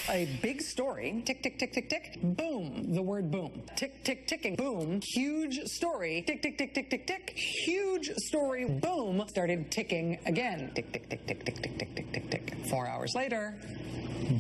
A big story, tick, tick, tick, tick, tick, boom, the word boom. Tick, tick, ticking, boom, huge story, tick, tick, tick, tick, tick, tick, huge story, boom, started ticking again. Tick, tick, tick, tick, tick, tick, tick, tick, tick, tick. 4 hours later,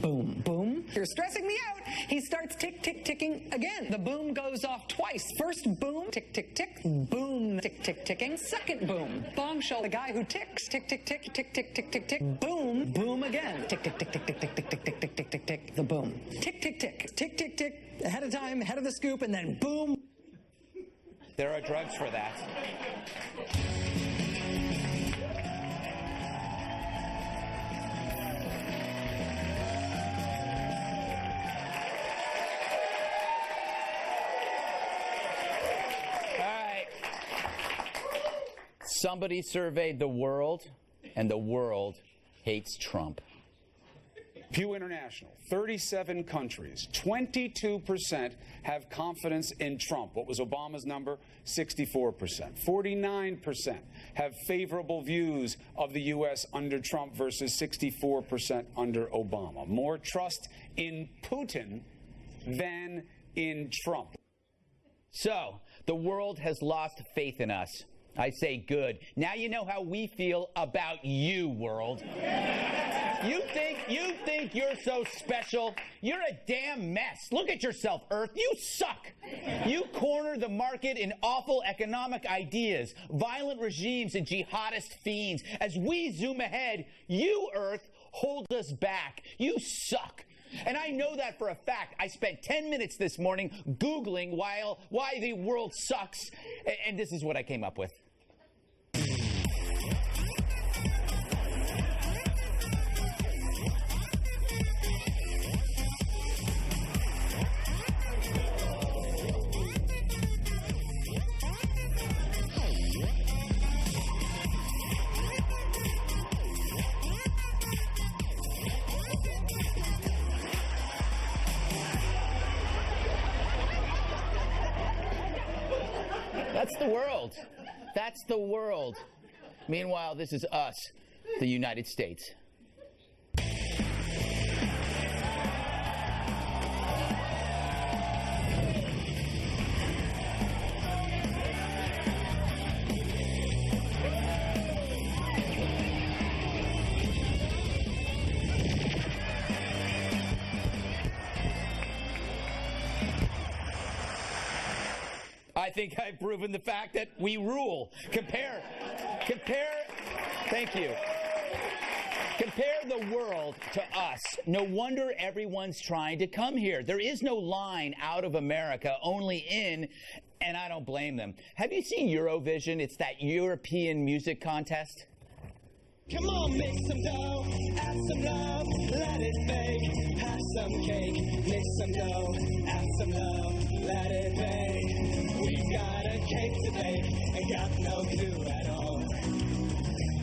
boom, boom. You're stressing me out. He starts tick, tick, ticking again. The boom goes off twice. First boom, tick, tick, tick, boom, tick, tick, ticking. Second boom, bombshell, the guy who ticks, tick, tick, tick, tick, tick, tick, tick, tick, boom, boom again. Tick, tick, tick, tick, tick, tick, tick, tick, tick, tick, tick, tick, tick, the boom. Tick, tick, tick, tick, tick, tick, ahead of time, ahead of the scoop, and then boom. There are drugs for that. Somebody surveyed the world, and the world hates Trump. Pew International, 37 countries, 22% have confidence in Trump. What was Obama's number? 64%. 49% have favorable views of the U.S. under Trump versus 64% under Obama. More trust in Putin than in Trump. So, the world has lost faith in us. I say good. Now you know how we feel about you, world. You think you're so special? You're a damn mess. Look at yourself, Earth. You suck. You corner the market in awful economic ideas, violent regimes, and jihadist fiends. As we zoom ahead, you, Earth, hold us back. You suck. And I know that for a fact. I spent 10 minutes this morning Googling why the world sucks, and this is what I came up with. That's the world. That's the world. Meanwhile, this is us, the United States. I think I've proven the fact that we rule. Compare, thank you. Compare the world to us. No wonder everyone's trying to come here. There is no line out of America, only in, and I don't blame them. Have you seen Eurovision? It's that European music contest. Come on, make some dough, add some love, let it bake, have some cake, make some dough, add some love, let it bake. We've got a cake to bake and got no clue at all.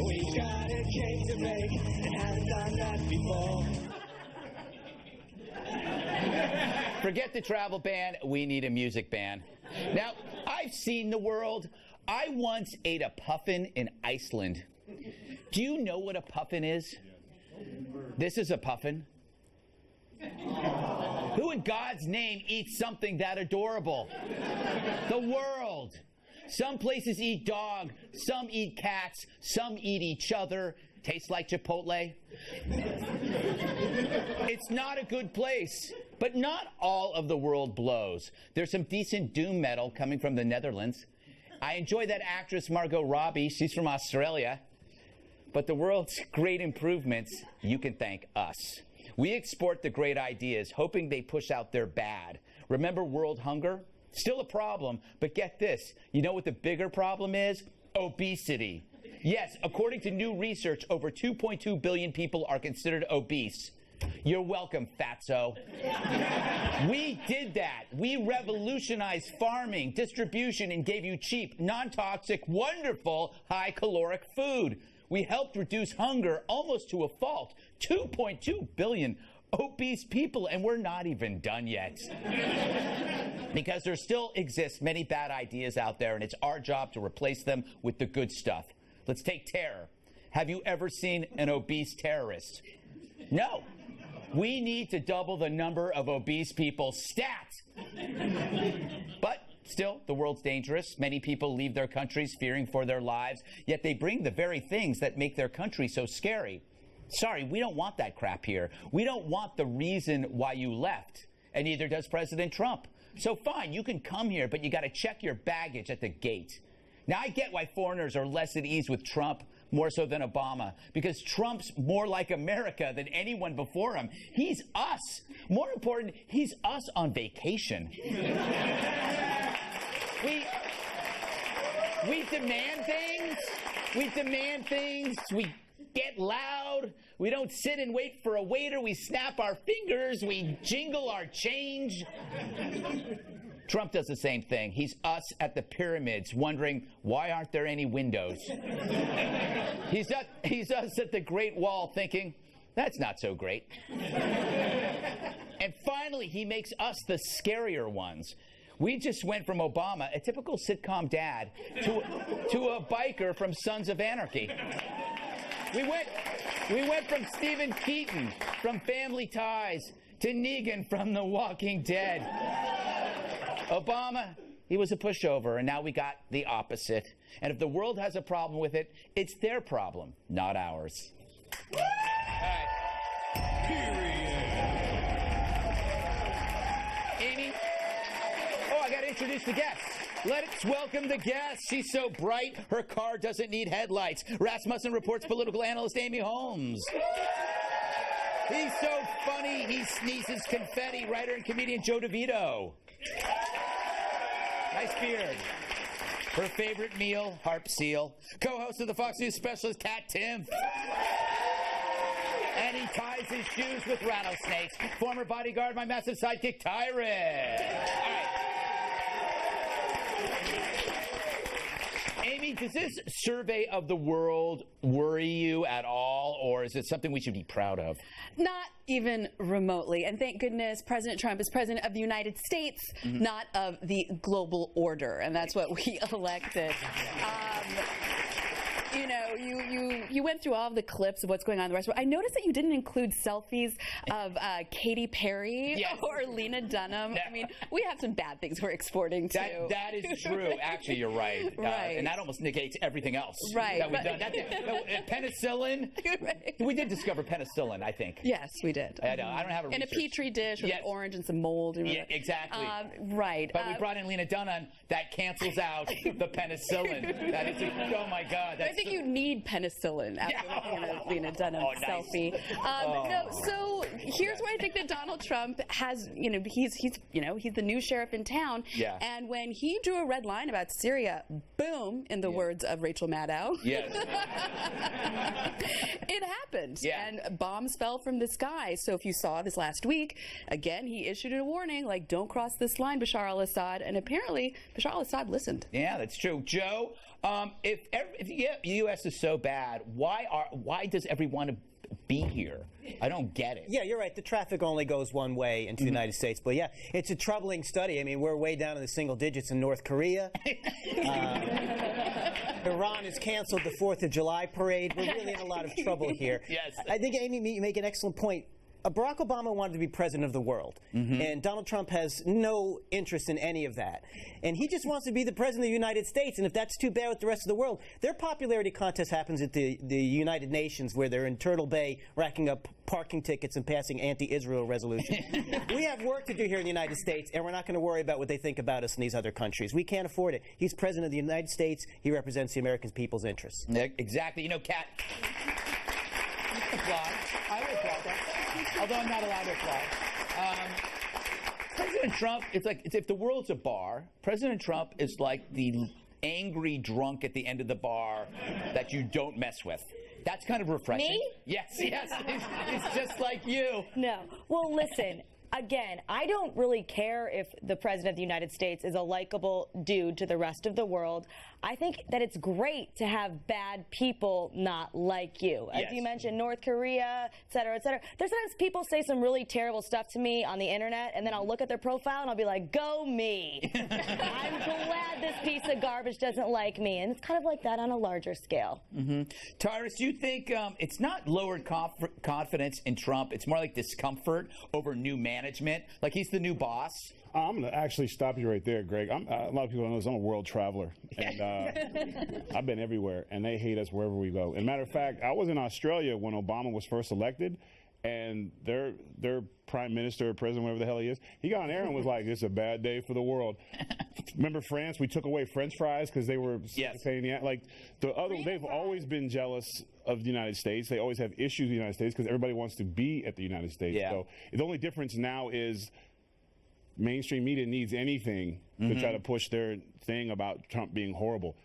We've got a cake to make and haven't done that before. Forget the travel ban, we need a music ban. Now, I've seen the world. I once ate a puffin in Iceland. Do you know what a puffin is? This is a puffin. Who in God's name eats something that adorable? The world. Some places eat dog, some eat cats, some eat each other. Tastes like Chipotle. It's not a good place, but not all of the world blows. There's some decent doom metal coming from the Netherlands. I enjoy that actress Margot Robbie. She's from Australia. But the world's great improvements, you can thank us. We export the great ideas, hoping they push out their bad. Remember world hunger? Still a problem, but get this. You know what the bigger problem is? Obesity. Yes, according to new research, over 2.2 billion people are considered obese. You're welcome, fatso. We did that. We revolutionized farming, distribution, and gave you cheap, non-toxic, wonderful, high-caloric food. We helped reduce hunger almost to a fault. 2.2 billion obese people, and we're not even done yet. Because there still exists many bad ideas out there, and it's our job to replace them with the good stuff. Let's take terror. Have you ever seen an obese terrorist? No. We need to double the number of obese people. Stat! But still, the world's dangerous. Many people leave their countries fearing for their lives, yet they bring the very things that make their country so scary. Sorry, we don't want that crap here. We don't want the reason why you left, and neither does President Trump. So fine, you can come here, but you got to check your baggage at the gate. Now, I get why foreigners are less at ease with Trump, more so than Obama, because Trump's more like America than anyone before him. He's us. More important, he's us on vacation. We demand things. We demand things. We get loud. We don't sit and wait for a waiter. We snap our fingers. We jingle our change. Trump does the same thing. He's us at the pyramids, wondering why aren't there any windows. He's us at the Great Wall, thinking that's not so great. And finally, he makes us the scarier ones. We just went from Obama, a typical sitcom dad, to a biker from Sons of Anarchy. We went from Stephen Keaton from Family Ties to Negan from The Walking Dead. Obama, he was a pushover, and now we got the opposite. And if the world has a problem with it, it's their problem, not ours. All right. Amy? Oh, I got to introduce the guest. Let's welcome the guest. She's so bright, her car doesn't need headlights. Rasmussen Report's political analyst, Amy Holmes. He's so funny, he sneezes confetti. Writer and comedian Joe DeVito. Nice beard. Her favorite meal, harp seal. Co-host of the Fox News specialist, Kat Timpf. And he ties his shoes with rattlesnakes. Former bodyguard, my massive sidekick, Tyrus. All right. Amy, does this survey of the world worry you at all, or is it something we should be proud of? Not even remotely. And thank goodness President Trump is president of the United States, not of the global order. And that's what we elected. You know, you went through all of the clips of what's going on in the restaurant. I noticed that you didn't include selfies of Katy Perry or Lena Dunham. I mean, we have some bad things we're exporting too. That is true. Actually, you're right. Right. And that almost negates everything else right. that we've done. Penicillin. Right. We did discover penicillin, I think. Yes, we did. I don't have a in a petri dish with an orange and some mold. Yeah, exactly. Right. But we brought in Lena Dunham. That cancels out the penicillin. That is, oh my God. I think you need penicillin after looking at Lena Dunham's selfie. No, so here's where I think that Donald Trump has, he's the new sheriff in town. Yeah. And when he drew a red line about Syria, boom, in the words of Rachel Maddow. Yes. It happened. Yeah. And bombs fell from the sky. So if you saw this last week, again, he issued a warning, like, don't cross this line, Bashar al-Assad. And apparently, Bashar al-Assad listened. Yeah, that's true. Joe, if the U.S. is so bad, why does everyone want to be here? I don't get it. Yeah, you're right. The traffic only goes one way into the United States. But yeah, it's a troubling study. I mean, we're way down in the single digits in North Korea. Iran has canceled the 4th of July parade. We're really in a lot of trouble here. Yes. I think, Amy, you make an excellent point. Barack Obama wanted to be president of the world, and Donald Trump has no interest in any of that. And he just wants to be the president of the United States, and if that's too bad with the rest of the world, their popularity contest happens at the United Nations, where they're in Turtle Bay racking up parking tickets and passing anti-Israel resolutions. We have work to do here in the United States, and we're not going to worry about what they think about us in these other countries. We can't afford it. He's president of the United States. He represents the American people's interests. Exactly. You know, Kat, I will applaud that. Although I'm not allowed to apply. President Trump, it's if the world's a bar, President Trump is like the angry drunk at the end of the bar that you don't mess with. That's kind of refreshing. Me? Yes. He's just like you. No. Well, listen. again, I don't really care if the president of the United States is a likable dude to the rest of the world. I think that it's great to have bad people not like you. As you mentioned, North Korea, et cetera, et cetera. There's sometimes people say some really terrible stuff to me on the internet, and then I'll look at their profile and I'll be like, go me. I'm glad this piece of garbage doesn't like me. And it's kind of like that on a larger scale. Tyrus, do you think it's not lowered confidence in Trump, it's more like discomfort over new management? Like he's the new boss? I'm going to actually stop you right there, Greg. A lot of people don't know this. I'm a world traveler, and I've been everywhere, and they hate us wherever we go. And matter of fact, I was in Australia when Obama was first elected, and their prime minister or president, whatever the hell he is, he got on air and was like, "This is a bad day for the world." Remember France? We took away French fries because they were saying, like they've always been jealous of the United States. They always have issues with the United States because everybody wants to be at the United States. So the only difference now is mainstream media needs anything to try to push their thing about Trump being horrible.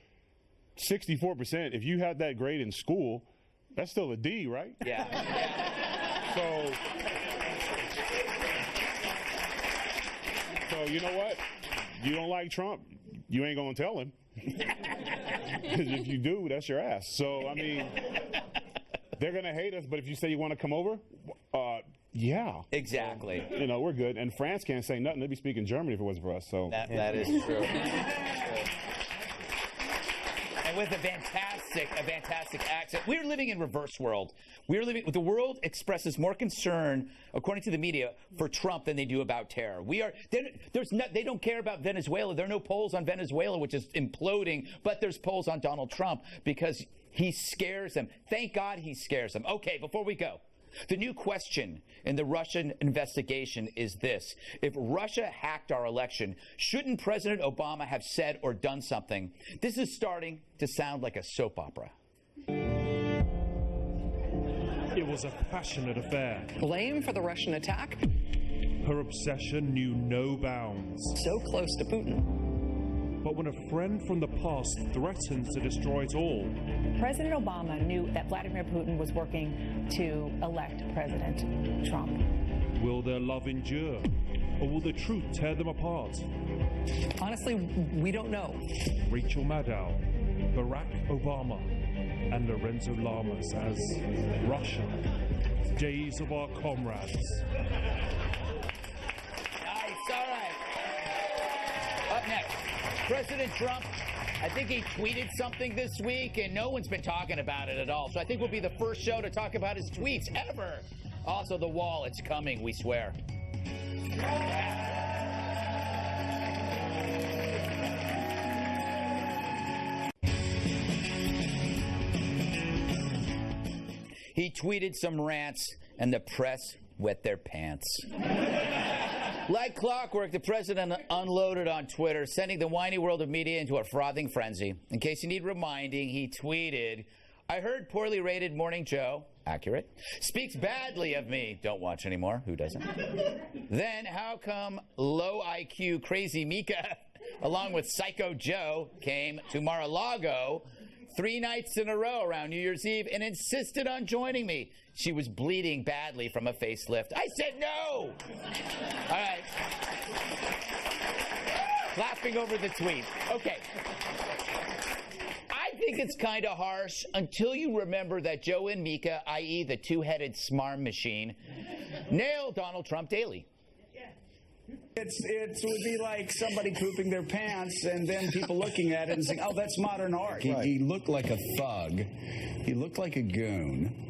64%, if you had that grade in school, that's still a D, right? So you know what? You don't like Trump, you ain't gonna tell him. If you do, that's your ass. So I mean, they're gonna hate us, but if you say you want to come over, yeah. Exactly. You know, we're good. And France can't say nothing. They'd be speaking German if it wasn't for us. So that is true. And with a fantastic accent. We're living in reverse world. The world expresses more concern, according to the media, for Trump than they do about terror. They don't care about Venezuela. There are no polls on Venezuela, which is imploding, but there's polls on Donald Trump because he scares them. Thank God he scares them. Okay, before we go, the new question in the Russian investigation is this. If Russia hacked our election, shouldn't President Obama have said or done something? This is starting to sound like a soap opera. It was a passionate affair. Blame for the Russian attack? Her obsession knew no bounds. So close to Putin. But when a friend from the past threatens to destroy it all... President Obama knew that Vladimir Putin was working to elect President Trump. Will their love endure? Or will the truth tear them apart? Honestly, we don't know. Rachel Maddow, Barack Obama, and Lorenzo Lamas as Russia, Days of Our Comrades. Nice, all right. Up next, President Trump, I think he tweeted something this week, and no one's been talking about it at all. So I think we'll be the first show to talk about his tweets ever. Also, the wall, it's coming, we swear. He tweeted some rants, and the press wet their pants. Like clockwork, the president unloaded on Twitter, sending the whiny world of media into a frothing frenzy. In case you need reminding, he tweeted, "I heard poorly rated Morning Joe," accurate, "speaks badly of me." Don't watch anymore. Who doesn't? Then, how come low IQ Crazy Mika, along with Psycho Joe, came to Mar-a-Lago 3 nights in a row around New Year's Eve and insisted on joining me? She was bleeding badly from a facelift. I said no! All right. Laughing over the tweet. Okay. I think it's kind of harsh until you remember that Joe and Mika, i.e. the two-headed smarm machine, nail Donald Trump daily. It would be like somebody pooping their pants and then people looking at it and saying, "Oh, that's modern art." He looked like a thug. He looked like a goon.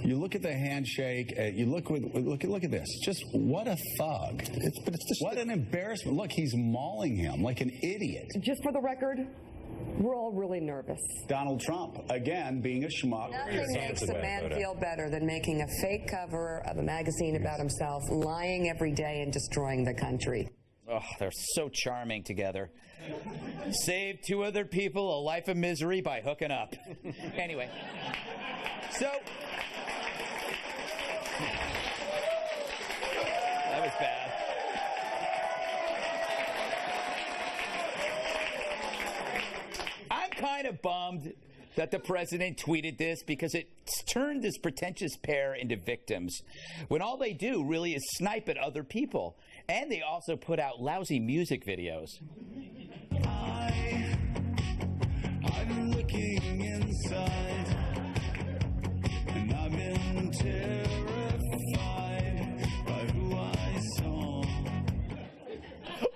You look at the handshake. You look at this. Just what a thug! What an embarrassment! Look, he's mauling him like an idiot. Just for the record, we're all really nervous. Donald Trump, again, being a schmuck. Nothing makes a man feel better than making a fake cover of a magazine about himself, lying every day and destroying the country. Oh, they're so charming together. Saved 2 other people a life of misery by hooking up. Anyway, so... that was bad. I'm kind of bummed that the president tweeted this because it's turned this pretentious pair into victims when all they do really is snipe at other people. And they also put out lousy music videos. I'm looking inside, and I've been terrified by who I saw.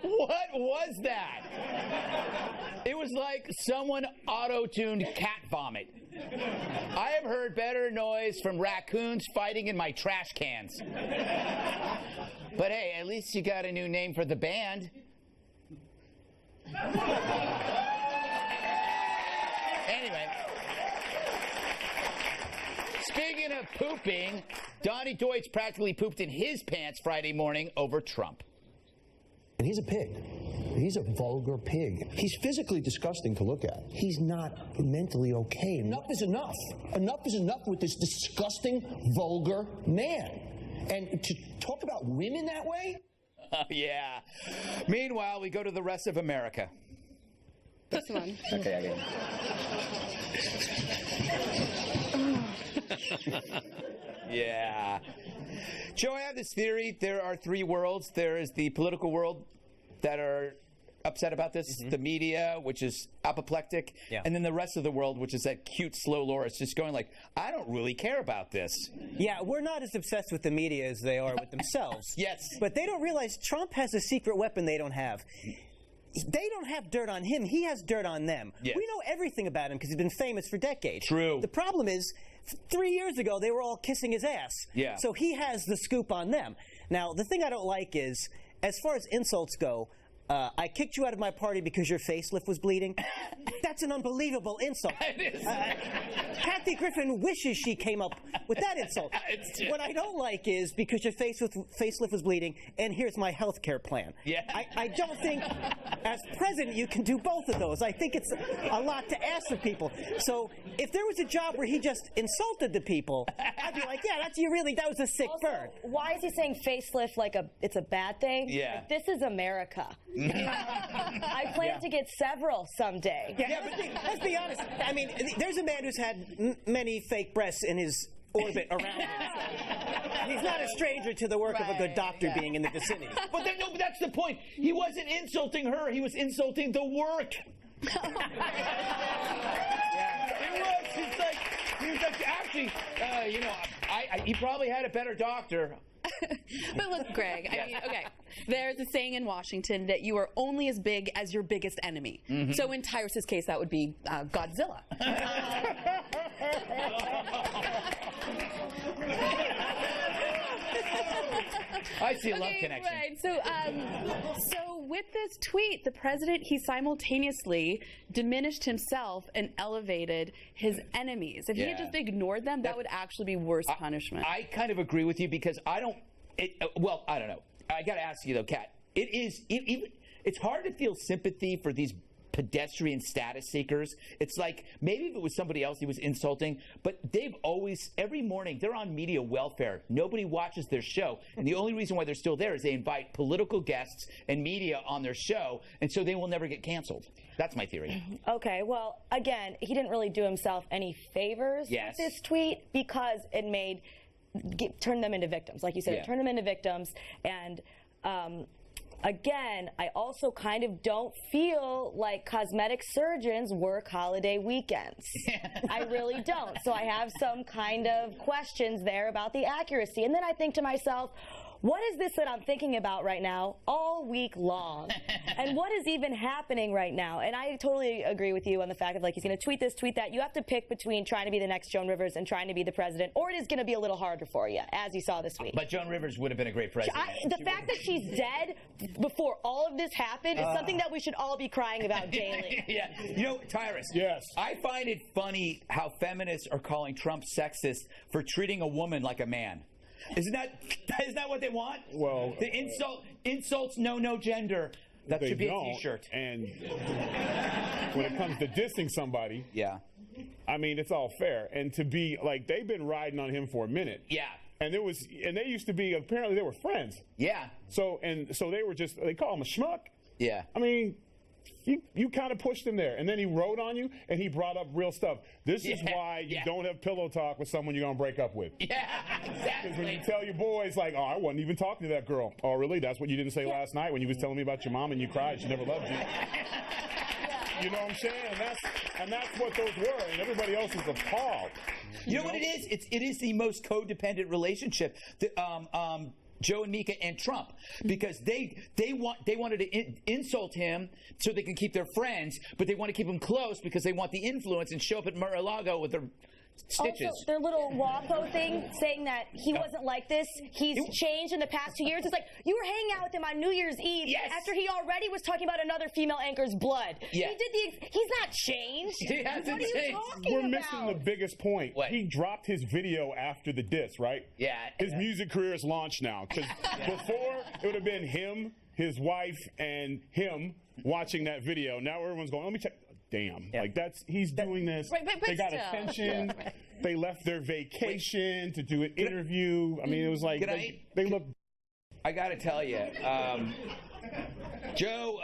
What was that? It was like someone auto-tuned cat vomit. I have heard better noise from raccoons fighting in my trash cans. But hey, at least you got a new name for the band. Anyway, speaking of pooping, Donnie Deutsch practically pooped in his pants Friday morning over Trump. And he's a pig. He's a vulgar pig. He's physically disgusting to look at. He's not mentally okay. Enough is enough. Enough is enough with this disgusting, vulgar man. And to talk about women that way? Yeah. Meanwhile, we go to the rest of America. This one. Okay, I get it. Yeah. Joe, I have this theory. There are three worlds. There is the political world that are upset about this, the media, which is apoplectic, and then the rest of the world, which is that cute, slow Loris, just going like, I don't really care about this. Yeah, we're not as obsessed with the media as they are with themselves. Yes. But they don't realize Trump has a secret weapon they don't have. They don't have dirt on him. He has dirt on them. Yes. We know everything about him because he's been famous for decades. True. The problem is, 3 years ago, they were all kissing his ass. Yeah. So he has the scoop on them. Now, the thing I don't like is, as far as insults go, I kicked you out of my party because your facelift was bleeding. That's an unbelievable insult. It is. Kathy Griffin wishes she came up with that insult. What I don't like is because your facelift was bleeding, and here's my health care plan. Yeah. I don't think, as president, you can do both of those. I think it's a lot to ask of people. So if there was a job where he just insulted the people, I'd be like, yeah, that was a sick bird. Why is he saying facelift like it's a bad thing? Yeah. Like, this is America. I plan to get several someday. Yeah, let's be honest. I mean, there's a man who's had many fake breasts in his orbit around him. He's not a stranger to the work of a good doctor being in the vicinity. But that's the point. He wasn't insulting her. He was insulting the work. He was like, actually, he probably had a better doctor. But look, Greg, I mean, okay, there's a saying in Washington that you are only as big as your biggest enemy. So in Tyrus's case, that would be Godzilla. I see a love connection. Right. So with this tweet, the president, he simultaneously diminished himself and elevated his enemies. If he had just ignored them, that would actually be worse punishment. I kind of agree with you because I don't know. I got to ask you though, Kat. It's hard to feel sympathy for these pedestrian status seekers. It's like maybe if it was somebody else he was insulting, but they've always, every morning, they're on media welfare. Nobody watches their show. And the only reason why they're still there is they invite political guests and media on their show, and so they will never get canceled. That's my theory. Okay, well, again, he didn't really do himself any favors with this tweet because it turned them into victims. Like you said, it turned them into victims. And again, I also kind of don't feel like cosmetic surgeons work holiday weekends. I really don't. So I have some kind of questions there about the accuracy. And then I think to myself, what is this that I'm thinking about right now all week long? And what is even happening right now? And I totally agree with you on the fact of, like, he's going to tweet this, tweet that. You have to pick between trying to be the next Joan Rivers and trying to be the president, or it is going to be a little harder for you, as you saw this week. But Joan Rivers would have been a great president. The fact that she's dead before all of this happened is something that we should all be crying about daily. Yeah. You know, Tyrus. Yes. I find it funny how feminists are calling Trump sexist for treating a woman like a man. Isn't that what they want? Well, the insults know no gender. That should be a T-shirt. And when it comes to dissing somebody, I mean, it's all fair. And to be like, they've been riding on him for a minute. Yeah. And they used to be, apparently they were friends. Yeah. So they were just, they call him a schmuck. Yeah. I mean, you kind of pushed him there, and then he wrote on you, and he brought up real stuff. This is why you don't have pillow talk with someone you're going to break up with. Yeah, exactly. Because when you tell your boys, like, oh, I wasn't even talking to that girl. Oh, really? That's what you didn't say last night when you was telling me about your mom and you cried. She never loved you. You know what I'm saying? And that's what those were, and everybody else is appalled. You know what it is? It is the most codependent relationship. Joe and Mika and Trump, because they wanted to insult him so they can keep their friends, but they want to keep him close because they want the influence and show up at Mar-a-Lago with their stitches. Also, their little WAPO thing saying that he wasn't like this. He's changed in the past 2 years. It's like, you were hanging out with him on New Year's Eve after he already was talking about another female anchor's blood. Yeah. He's not changed. He hasn't what are you changed. talking We're about? missing the biggest point. What? He dropped his video after the diss, right? Yeah. His music career is launched now. Because before, it would have been him, his wife, and him watching that video. Now everyone's going, let me check. Damn. Like, he's doing this. They got attention. They left their vacation to do an interview. I mean, it was like, they look. I got to tell you, Joe,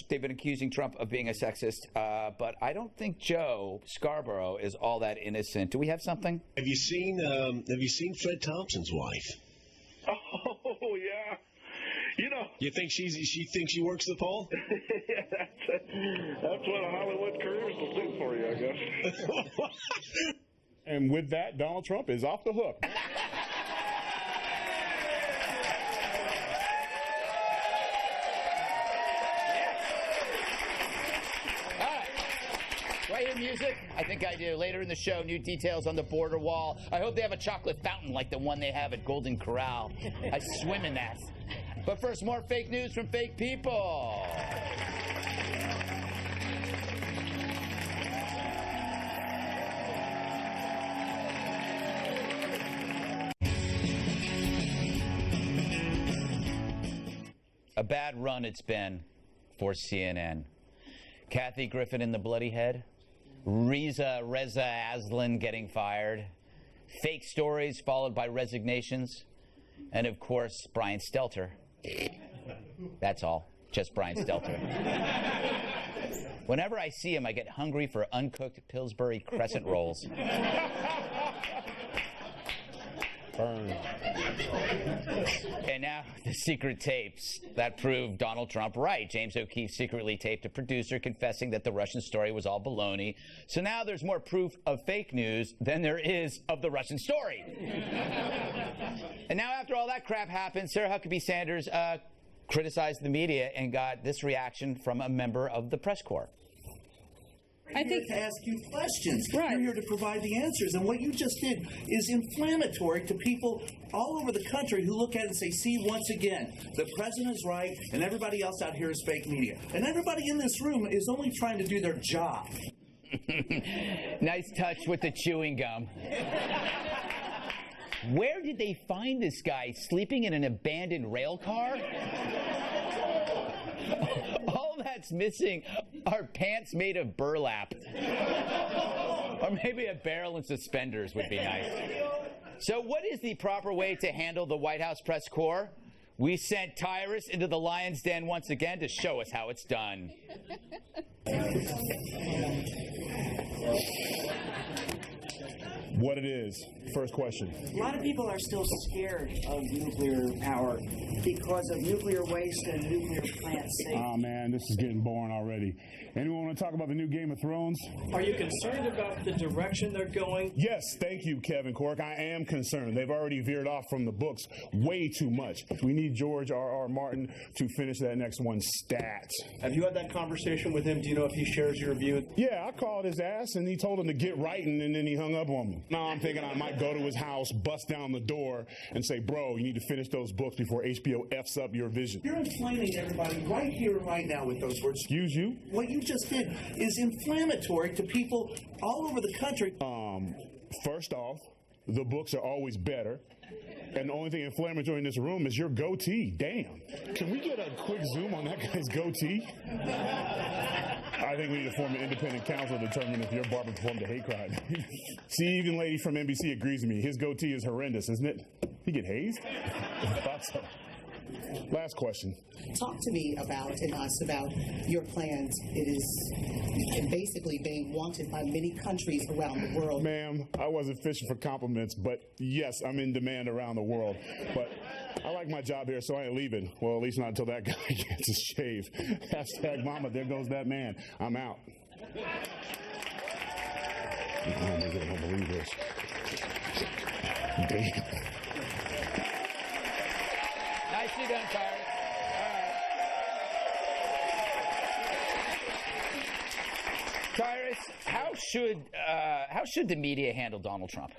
they've been accusing Trump of being a sexist, but I don't think Joe Scarborough is all that innocent. Do we have something? Have you seen Fred Thompson's wife? Oh, yeah. You know, you think she thinks she works the pole? That's what Hollywood careers will do for you, I guess. And with that, Donald Trump is off the hook. Do I hear music? I think I do. Later in the show, new details on the border wall. I hope they have a chocolate fountain like the one they have at Golden Corral. I swim in that. But first, more fake news from fake people. A bad run it's been for CNN. Kathy Griffin in the bloody head. Reza Aslan getting fired. Fake stories followed by resignations. And of course, Brian Stelter. That's all. Just Brian Stelter. Whenever I see him, I get hungry for uncooked Pillsbury crescent rolls. Burn. And now the secret tapes that proved Donald Trump right. James O'Keefe secretly taped a producer confessing that the Russian story was all baloney. So now there's more proof of fake news than there is of the Russian story. And now after all that crap happened, Sarah Huckabee Sanders criticized the media and got this reaction from a member of the press corps. I think to ask you questions. Right. You're here to provide the answers. And what you just did is inflammatory to people all over the country who look at it and say, see, once again, the president is right and everybody else out here is fake media. And everybody in this room is only trying to do their job. Nice touch with the chewing gum. Where did they find this guy sleeping in an abandoned rail car? All that's missing are pants made of burlap. Or maybe a barrel and suspenders would be nice. So what is the proper way to handle the White House press corps? We sent Tyrus into the lion's den once again to show us how it's done. What it is. First question. A lot of people are still scared of nuclear power because of nuclear waste and nuclear plant safety. Oh, man, this is getting boring already. Anyone want to talk about the new Game of Thrones? Are you concerned about the direction they're going? Yes, thank you, Kevin Cork. I am concerned. They've already veered off from the books way too much. We need George R.R. Martin to finish that next one stat. Have you had that conversation with him? Do you know if he shares your view? Yeah, I called his ass, and he told him to get writing, and then he hung up on me. Now I'm thinking I might go to his house, bust down the door, and say, bro, you need to finish those books before HBO F's up your vision. You're inflaming everybody right here and right now with those words. Excuse you? What you just did is inflammatory to people all over the country. First off, the books are always better. And the only thing inflammatory in this room is your goatee. Damn. Can we get a quick zoom on that guy's goatee? I think we need to form an independent council to determine if your barber performed a hate crime. See, even lady from NBC agrees with me. His goatee is horrendous, isn't it? He get hazed? I thought so. Last question. Talk to me about and us about your plans. It is basically being wanted by many countries around the world. Ma'am, I wasn't fishing for compliments, but yes, I'm in demand around the world. But I like my job here, so I ain't leaving. Well, at least not until that guy gets his shave. Hashtag mama, there goes that man. I'm out. Oh, my God, I don't believe this. Damn. Nicely done, Tyrus. Tyrus, how should the media handle Donald Trump?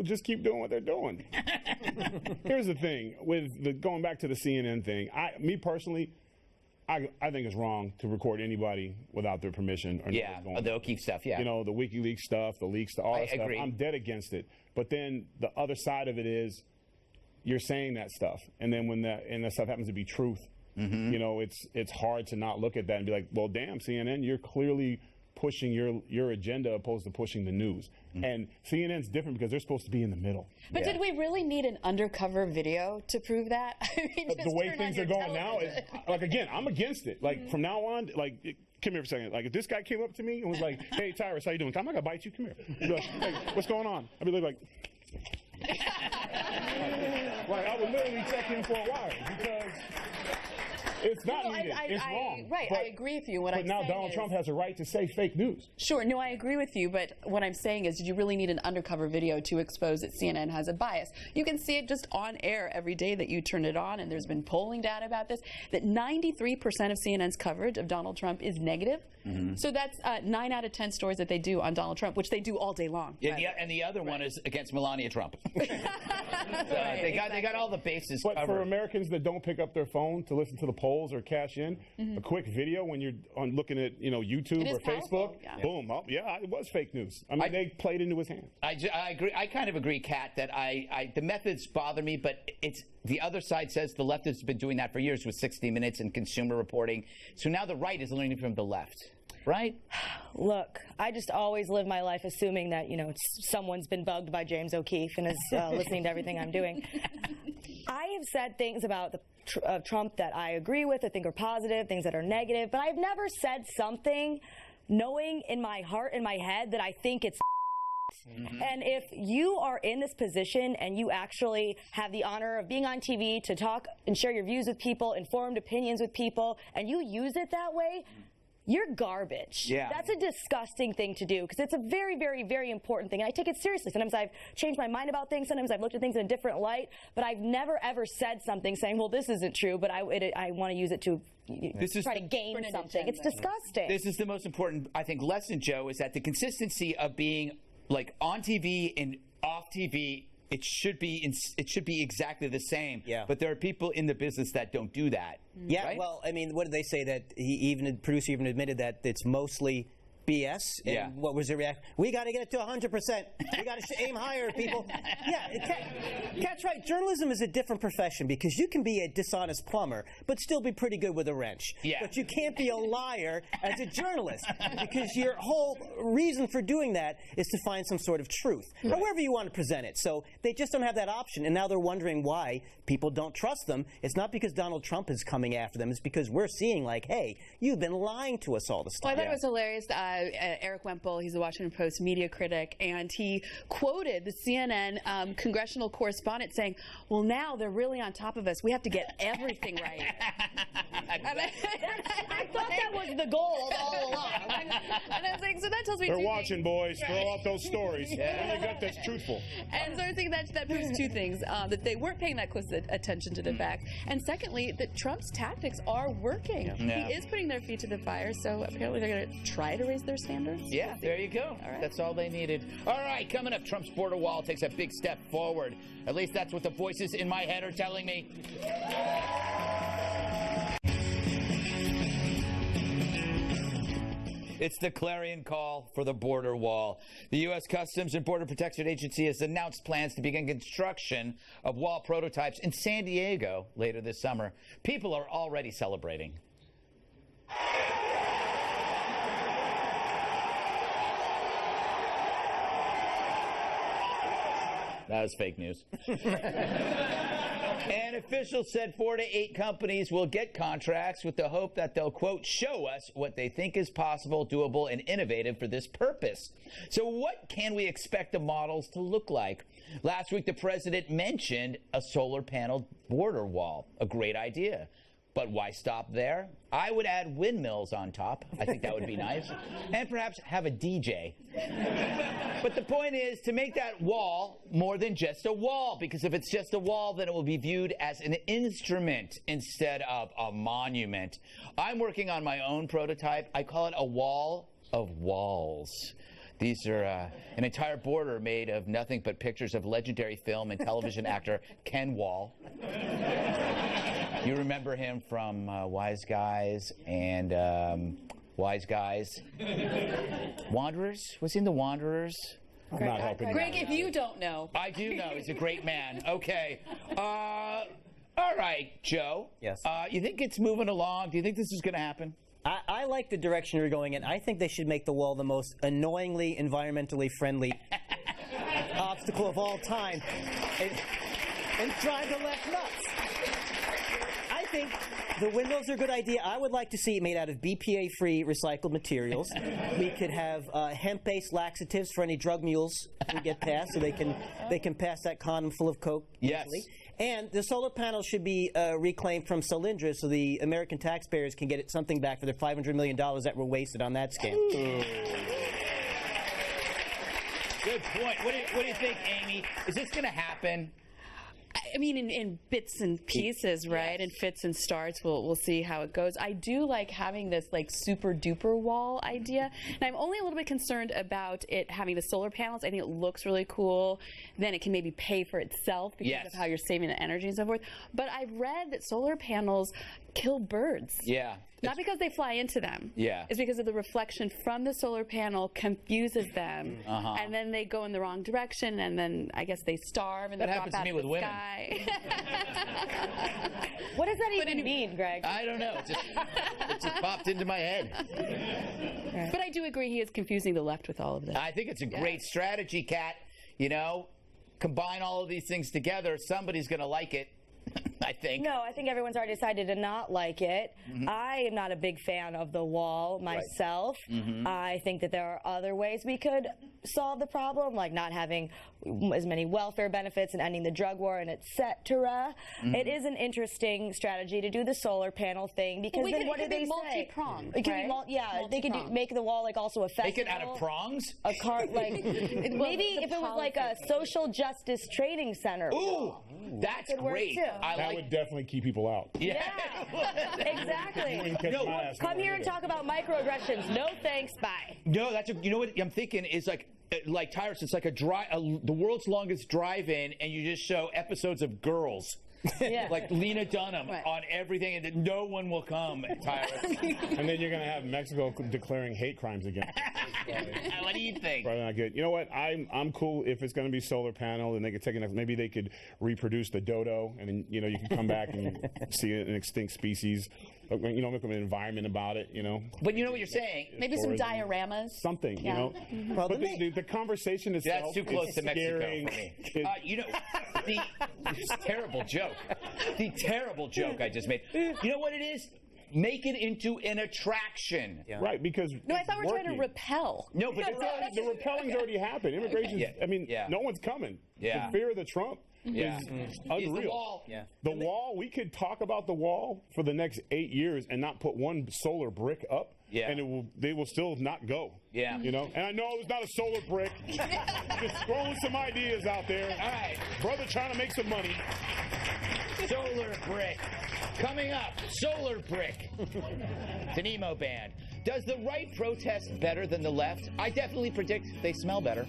Just keep doing what they're doing. Here's the thing with going back to the CNN thing. Me personally, I think it's wrong to record anybody without their permission. Or the O'Keefe stuff. Yeah, the WikiLeaks stuff, the leaks, all that stuff. Agree. I'm dead against it. But then the other side of it is, you're saying that stuff, and then when that stuff happens to be truth, it's hard to not look at that and be like, well, damn, CNN, you're clearly pushing your agenda opposed to pushing the news. And CNN's different because they're supposed to be in the middle. But did we really need an undercover video to prove that? I mean, the way things are going now is, like, again, I'm against it. Like, from now on, like, come here for a second. Like, if this guy came up to me and was like, hey, Tyrus, how you doing? I'm not going to bite you. Come here. I'd be like, hey, what's going on? I'd be like, I would literally check him for a while because it's not needed. It's wrong. Right, I agree with you. But now Donald Trump has a right to say fake news. Sure, no, I agree with you, but what I'm saying is, did you really need an undercover video to expose that CNN has a bias? You can see it just on air every day that you turn it on, and there's been polling data about this, that 93% of CNN's coverage of Donald Trump is negative. So that's 9 out of 10 stories that they do on Donald Trump, which they do all day long. And the other one is against Melania Trump. They got all the bases But covered. for Americans that don't pick up their phone to listen to the polls or cash in, a quick video when you're looking at YouTube or Facebook, boom, it was fake news. I mean, they played into his hand. I agree. I kind of agree, Kat, that the methods bother me, but it's the other side says the left has been doing that for years with 60 Minutes and Consumer Reporting. So now the right is learning from the left. Right? Look, I just always live my life assuming that, someone's been bugged by James O'Keefe and is listening to everything I'm doing. I have said things about Trump that I agree with, I think are positive, things that are negative, but I've never said something knowing in my heart, in my head, that I think it's And if you are in this position and you actually have the honor of being on TV to talk and share your views with people, informed opinions with people, and you use it that way, you're garbage. Yeah. That's a disgusting thing to do because it's a very, very, very important thing. And I take it seriously. Sometimes I've changed my mind about things. Sometimes I've looked at things in a different light. But I've never, ever said something saying, well, this isn't true, but I want to use it to try to gain something. It's disgusting. This is the most important, I think, lesson, Joe, is that the consistency of being like on TV and off TV, it should be exactly the same. Yeah. But there are people in the business that don't do that. Yeah, right? well, I mean, what did they say that the producer even admitted that it's mostly BS? And yeah. What was the reaction? We got to get it to 100%. We got to aim higher, people. Yeah, Kat's right. Journalism is a different profession because you can be a dishonest plumber but still be pretty good with a wrench. Yeah. But you can't be a liar as a journalist because your whole reason for doing that is to find some sort of truth, however you want to present it. So they just don't have that option, and now they're wondering why people don't trust them. It's not because Donald Trump is coming after them. It's because we're seeing, like, hey, you've been lying to us all this time. Well, I thought it was hilarious. Eric Wemple, he's a Washington Post media critic, and he quoted the CNN congressional correspondent saying, well, now they're really on top of us. We have to get everything right. I thought that was the goal all along. And I was like, so that tells me they're two watching, boys. Throw out those stories. Yeah. You got that's truthful. And so I think that proves two things, that they weren't paying that close attention to the facts, and secondly, that Trump's tactics are working. Yeah. He is putting their feet to the fire, so apparently they're going to try to raise their standards. Yeah, there you go. All right. That's all they needed. All right, coming up, Trump's border wall takes a big step forward. At least that's what the voices in my head are telling me. It's the clarion call for the border wall. The U.S. Customs and Border Protection Agency has announced plans to begin construction of wall prototypes in San Diego later this summer. People are already celebrating. That was fake news. And officials said 4 to 8 companies will get contracts with the hope that they'll, quote, show us what they think is possible, doable, and innovative for this purpose. So what can we expect the models to look like? Last week, the president mentioned a solar panel border wall. A great idea. But why stop there? I would add windmills on top. I think that would be nice. And perhaps have a DJ. But the point is to make that wall more than just a wall, because if it's just a wall, then it will be viewed as an instrument instead of a monument. I'm working on my own prototype. I call it a wall of walls. These are an entire border made of nothing but pictures of legendary film and television actor Ken Wall. You remember him from Wise Guys and Wise Guys. Wanderers? Was he in The Wanderers? I'm not helping. Greg, if you don't know. I do know. He's a great man. Okay. All right, Joe. Yes. You think it's moving along? Do you think this is going to happen? I like the direction you're going in. I think they should make the wall the most annoyingly environmentally friendly obstacle of all time and drive the left nuts. I think the windmills are a good idea. I would like to see it made out of BPA-free recycled materials. We could have hemp-based laxatives for any drug mules who get past, so they can pass that condom full of coke easily. Yes. And the solar panels should be reclaimed from Solyndra, so the American taxpayers can get something back for their $500 million that were wasted on that scam. Good point. What do you think, Amy? Is this going to happen? I mean, in bits and pieces, right? And fits and starts. We'll see how it goes. I do like having this like super duper wall idea, and I'm only a little bit concerned about it having the solar panels. I think it looks really cool. Then it can maybe pay for itself because of how you're saving the energy and so forth. But I've read that solar panels kill birds. Yeah. Not because they fly into them. Yeah. It's because of the reflection from the solar panel confuses them, and then they go in the wrong direction, and then I guess they starve and That they happens drop to out me of the with women. sky. What does that even mean, Greg? I don't know. It just popped into my head. But I do agree he is confusing the left with all of this. I think it's a great strategy, Kat. You know, combine all of these things together, somebody's going to like it. I think. No, I think everyone's already decided to not like it. I am not a big fan of the wall myself. I think that there are other ways we could solve the problem, like not having as many welfare benefits and ending the drug war and etc. It is an interesting strategy to do the solar panel thing because then what do they say? Multi-pronged, It can be they could make the wall like also a festival. Make it out of prongs? A car like maybe if it was like a social justice training center. Ooh, that's great. That would definitely keep people out. Yeah. Exactly. Come here and talk about microaggressions. No thanks. Bye. No, you know what I'm thinking is like Tyrus, it's like the world's longest drive-in, and you just show episodes of Girls. Yeah. Like Lena Dunham on everything, and then no one will come, Tyrus. And then you're going to have Mexico declaring hate crimes again. What do you think? Probably not good. You know what? I'm cool if it's going to be solar panel, and they could take enough. Maybe they could reproduce the dodo, and then you can come back and see an extinct species. Make an environment about it. But you know what you're saying? Maybe some dioramas. Something. Well, but the conversation itself. That's too close to Mexico scaring. for me. This terrible joke. The terrible joke I just made. You know what it is? Make it into an attraction. Yeah. Right, because no, I thought we were trying to repel. No, but the repelling's already happened. Immigration. No one's coming. Yeah. The fear of the Trump. Is unreal. The wall. Yeah. The wall, we could talk about the wall for the next 8 years and not put one solar brick up. Yeah. And they will still not go. Yeah. And I know it's not a solar brick. Just throwing some ideas out there. All right. Brother trying to make some money. Solar brick. Coming up, solar brick. The Nemo Band. Does the right protest better than the left? I definitely predict they smell better.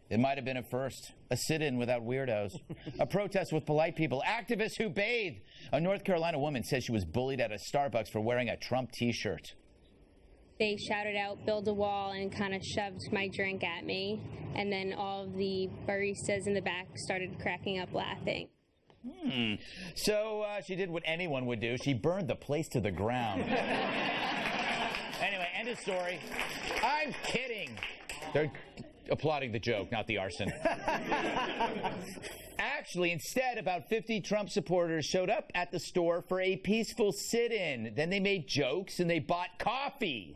It might have been a first, a sit-in without weirdos, a protest with polite people, activists who bathe. A North Carolina woman says she was bullied at a Starbucks for wearing a Trump T-shirt. They shouted out, build a wall, and kind of shoved my drink at me. And then all of the baristas in the back started cracking up laughing. So she did what anyone would do. She burned the place to the ground. Anyway, end of story. I'm kidding. They're applauding the joke, not the arson. Actually, instead, about 50 Trump supporters showed up at the store for a peaceful sit-in. Then they made jokes and they bought coffee.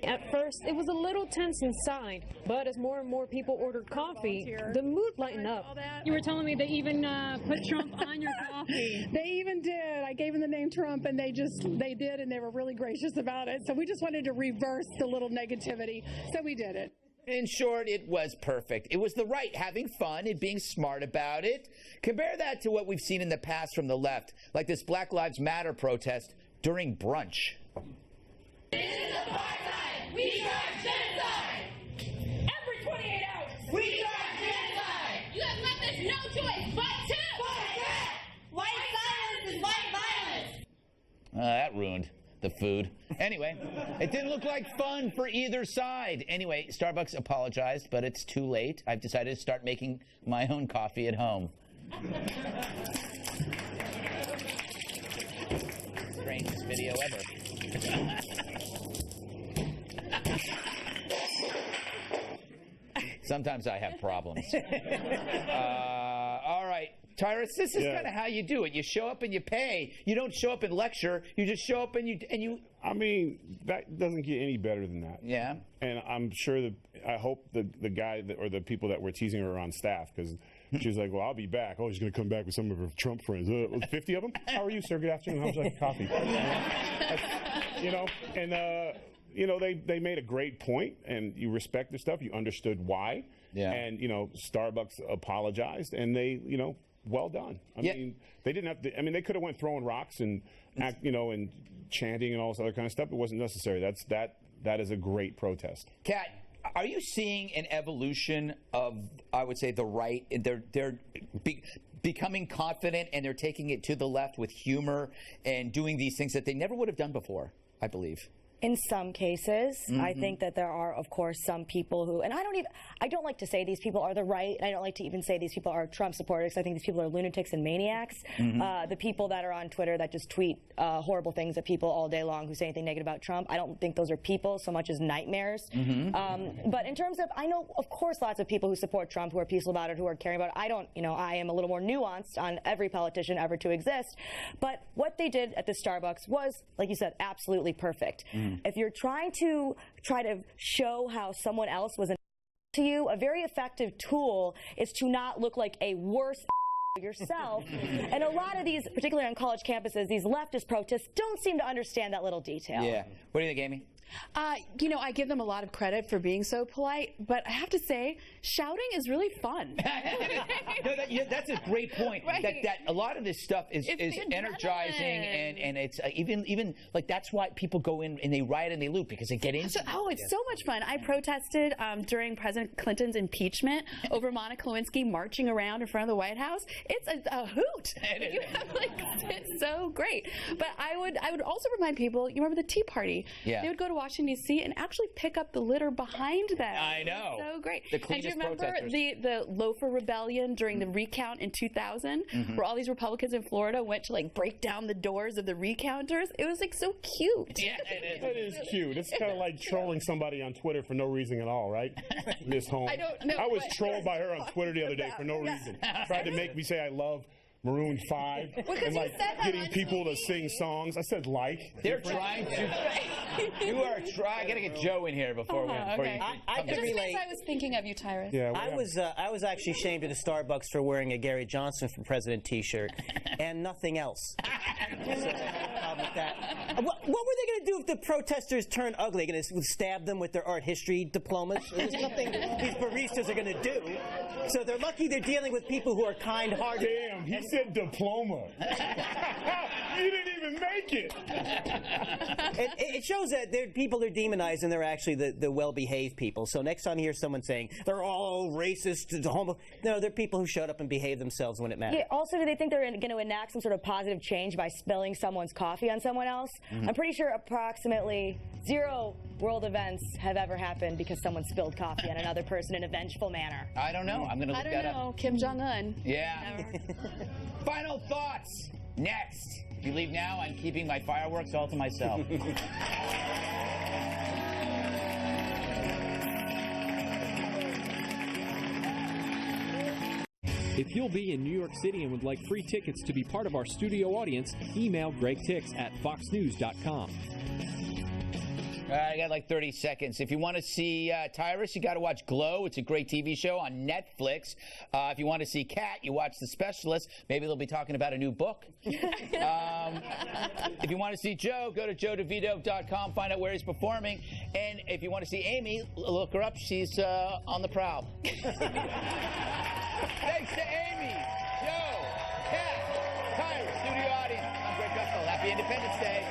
At first, it was a little tense inside, but as more and more people ordered coffee, the mood lightened up. You were telling me they even put Trump on your coffee. They even did. I gave them the name Trump, and they did, and they were really gracious about it. So we just wanted to reverse the little negativity, so we did it. In short, it was perfect. It was the right, having fun and being smart about it. Compare that to what we've seen in the past from the left, like this Black Lives Matter protest during brunch. This is apartheid! We drive genocide! Every 28 hours, we drive genocide! You have left us no choice but to fight back! White silence is white violence! That ruined the food. Anyway, it didn't look like fun for either side. Anyway, Starbucks apologized, but it's too late. I've decided to start making my own coffee at home. Strangest video ever. Sometimes I have problems. All right, Tyrus, this is kind of how you do it. You show up and you pay. You don't show up and lecture. You just show up and you. I mean, that doesn't get any better than that. Yeah. And I'm sure that I hope the guy or the people that were teasing her on staff, because she was like, "Well, I'll be back." Oh, she's going to come back with some of her Trump friends. 50 of them. How are you, sir? Good afternoon. How's your coffee? You know, they made a great point, and you respect the stuff. You understood why. Yeah. And, Starbucks apologized, and they, well done. I mean, they didn't have to, they could have went throwing rocks and, and chanting and all this other kind of stuff. It wasn't necessary. That is a great protest. Kat, are you seeing an evolution of, I would say, the right? They're becoming confident, and they're taking it to the left with humor and doing these things that they never would have done before, I believe. In some cases, I think that there are, of course, some people who, and I don't like to say these people are the right, and I don't like to even say these people are Trump supporters. I think these people are lunatics and maniacs. The people that are on Twitter that just tweet horrible things at people all day long who say anything negative about Trump, I don't think those are people so much as nightmares. But in terms of, I know, of course, lots of people who support Trump, who are peaceful about it, who are caring about it. I am a little more nuanced on every politician ever to exist. But what they did at the Starbucks was, like you said, absolutely perfect. If you're trying to show how someone else was to you, a very effective tool is to not look like a worse yourself. And a lot of these, particularly on college campuses, these leftist protests don't seem to understand that little detail. Yeah. What do you think, Amy? I give them a lot of credit for being so polite, but I have to say, shouting is really fun. No, that's a great point. Right. That a lot of this stuff is energizing, and it's even like that's why people go in and they riot and they loot, because they get into. It's so much fun. I protested during President Clinton's impeachment over Monica Lewinsky marching around in front of the White House. It's a hoot. It's so great. But I would also remind people, you remember the Tea Party? Yeah. They would go to Washington, D.C. and actually pick up the litter behind them. I know. So great. The cleanest and do you remember the loafer rebellion during the recount in 2000, where all these Republicans in Florida went to break down the doors of the recounters? It was so cute. Yeah, it is. It is cute. It's kind of like trolling somebody on Twitter for no reason at all, right? Miss Holmes. I don't know. I was trolled by her on Twitter the other day for no reason. Tried to make me say I love Maroon 5 and getting people to sing songs. I said they're trying to. You are trying. I gotta get Joe in here before we. Okay. I was thinking of you, Tyrus. Yeah, I was actually ashamed at the Starbucks for wearing a Gary Johnson for President T-shirt and nothing else. What were they going to do if the protesters turned ugly? Going to stab them with their art history diplomas? There's nothing these baristas are going to do. So they're lucky they're dealing with people who are kind-hearted. Damn, he said diploma. You didn't even make it. It shows that people are demonized and they're actually the well-behaved people. So next time you hear someone saying they're all racist, no, they're people who showed up and behaved themselves when it mattered. Yeah, also, do they think they're going to enact some sort of positive change by spilling someone's coffee on someone else? I'm pretty sure approximately 0 world events have ever happened because someone spilled coffee on another person in a vengeful manner. I don't know. I'm going to look that up. Kim Jong-un. Yeah. Final thoughts. Next. If you leave now, I'm keeping my fireworks all to myself. If you'll be in New York City and would like free tickets to be part of our studio audience, email gregtix@foxnews.com. I got like 30 seconds. If you want to see Tyrus, you got to watch Glow. It's a great TV show on Netflix. If you want to see Kat, you watch The Specialist. Maybe they'll be talking about a new book. If you want to see Joe, go to joedevito.com, find out where he's performing. And if you want to see Amy, look her up. She's on the prowl. Thanks to Amy, Joe, Kat, Tyrus, studio audience. I'm Greg Gutfeld. Happy Independence Day.